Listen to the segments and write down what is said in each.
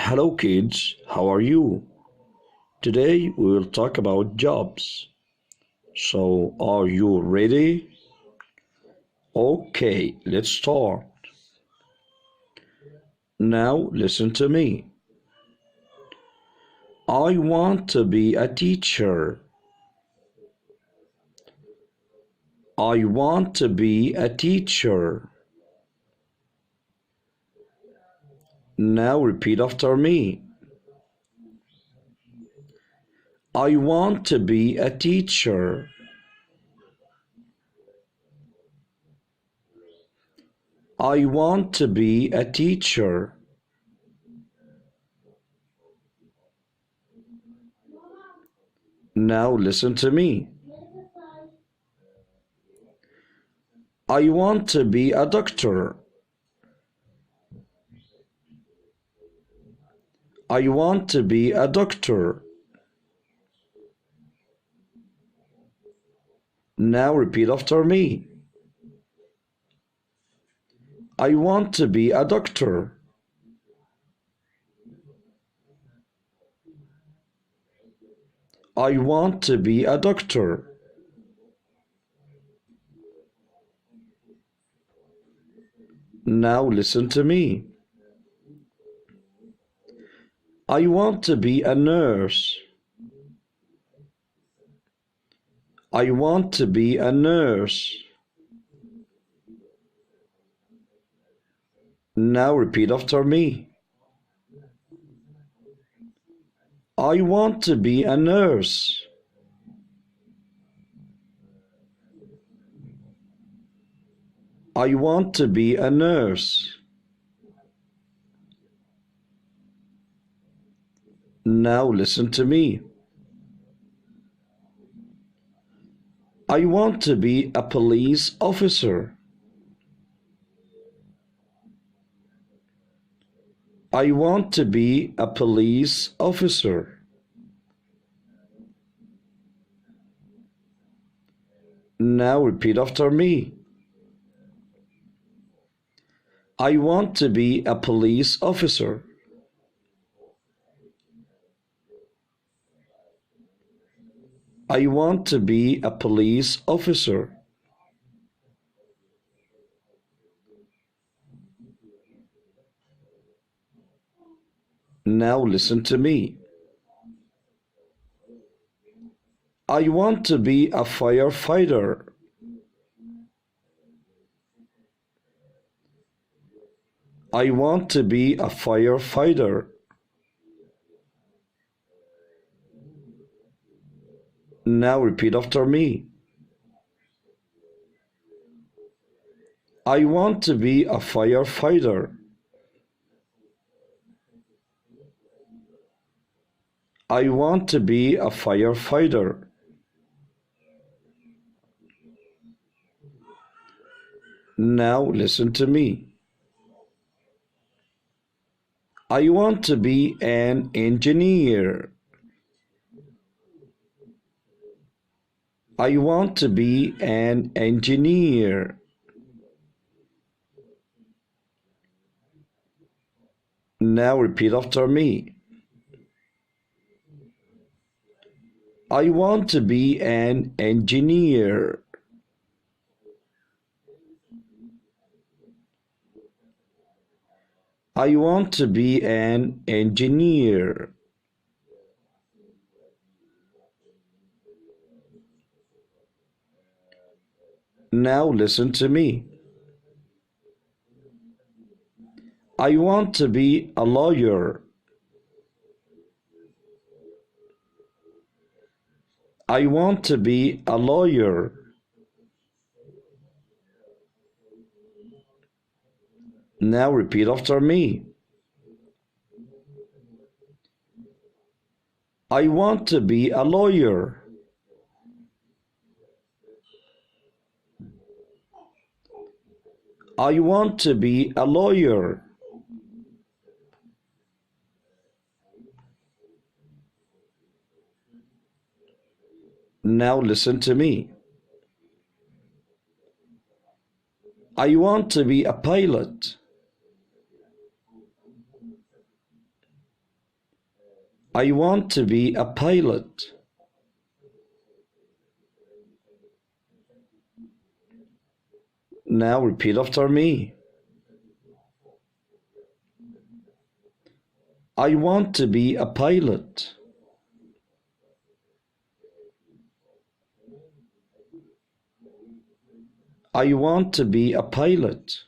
Hello kids, how are you? Today we will talk about jobs. So, are you ready? Okay, let's start. Now listen to me. I want to be a teacher. I want to be a teacher. Now repeat after me. I want to be a teacher. I want to be a teacher. Now listen to me. I want to be a doctor. I want to be a doctor. Now repeat after me. I want to be a doctor. I want to be a doctor. Now listen to me. I want to be a nurse. I want to be a nurse. Now repeat after me. I want to be a nurse. I want to be a nurse. Now listen to me. I want to be a police officer. I want to be a police officer. Now repeat after me. I want to be a police officer. I want to be a police officer. Now listen to me. I want to be a firefighter. I want to be a firefighter. Now repeat after me. I want to be a firefighter. I want to be a firefighter. Now listen to me. I want to be an engineer. I want to be an engineer. Now repeat after me. I want to be an engineer. I want to be an engineer. Now listen to me. I want to be a lawyer. I want to be a lawyer. Now repeat after me. I want to be a lawyer. I want to be a lawyer. Now listen to me. I want to be a pilot. I want to be a pilot. Now repeat after me. I want to be a pilot. I want to be a pilot.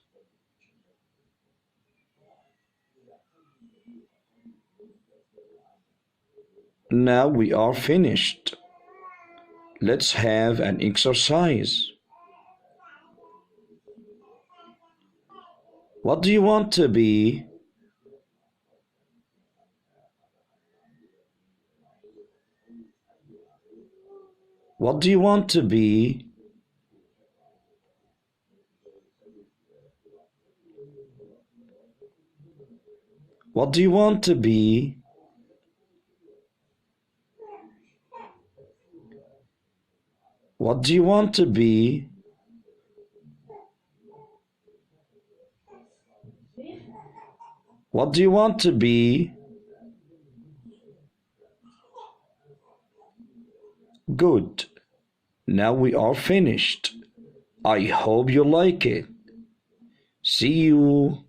Now we are finished. Let's have an exercise. What do you want to be? What do you want to be? What do you want to be? What do you want to be? What do you want to be? Good. Now we are finished. I hope you like it. See you.